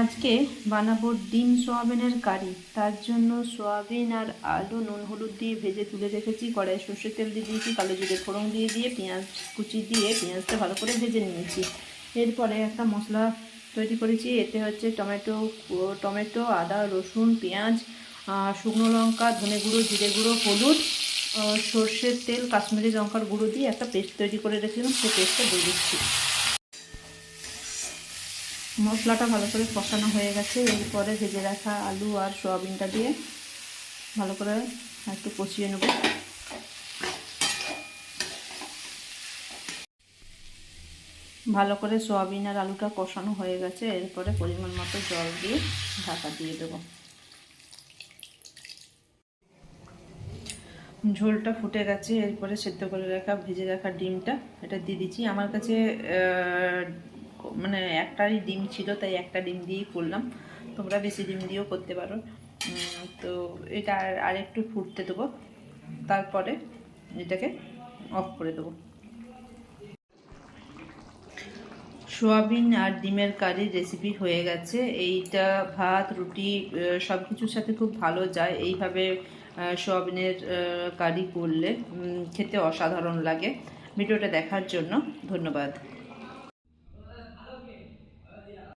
আজকে বানাবো ডিম সোয়াবিনের কারি। তার জন্য সোয়াবিন আর আলু নুন হলুদ দিয়ে ভেজে তুলে রেখেছি। কড়াই সর্ষের তেল দিয়ে দিয়েছি, কালো জিরে ফোড়ন দিয়ে পেঁয়াজ কুচি দিয়ে পেঁয়াজটা ভালো করে ভেজে নিয়েছি। এরপরে একটা মশলা তৈরি করেছি। এতে হচ্ছে টমেটো, আদা, রসুন, পেঁয়াজ, শুকনো লঙ্কা, ধনে গুঁড়ো, জিরে গুঁড়ো, হলুদ, সর্ষের তেল, কাশ্মীরি লঙ্কার গুঁড়ো দিয়ে একটা পেস্ট তৈরি করে রেখেছিলাম, সেই পেস্টটা দিয়ে দিচ্ছি। মশলাটা ভালো করে কষানো হয়ে গেছে। এরপরে ভেজে রাখা আলু আর সয়াবিনটা দিয়ে ভালো করে একটু কষিয়ে নেব। ভালো করে সয়াবিন আর আলুটা কষানো হয়ে গেছে। এরপরে পরিমাণ মতো জল দিয়ে ঢাকা দিয়ে দেবো। ঝোলটা ফুটে গেছে। এরপরে সেদ্ধ করে রাখা ভেজে রাখা ডিমটা এটা দিয়ে দিচ্ছি। আমার কাছে মানে একটাই ডিম ছিল, তাই একটা ডিম দিয়েই করলাম। তোমরা বেশি ডিম দিয়েও করতে পারো। তো এটা আর একটু ফুটতে দেবো, তারপরে এটাকে অফ করে দেবো। সোয়াবিন আর ডিমের কারির রেসিপি হয়ে গেছে। এইটা ভাত, রুটি সব কিছুর সাথে খুব ভালো যায়। এইভাবে সোয়াবিনের কারি করলে খেতে অসাধারণ লাগে। ভিডিওটা দেখার জন্য ধন্যবাদ।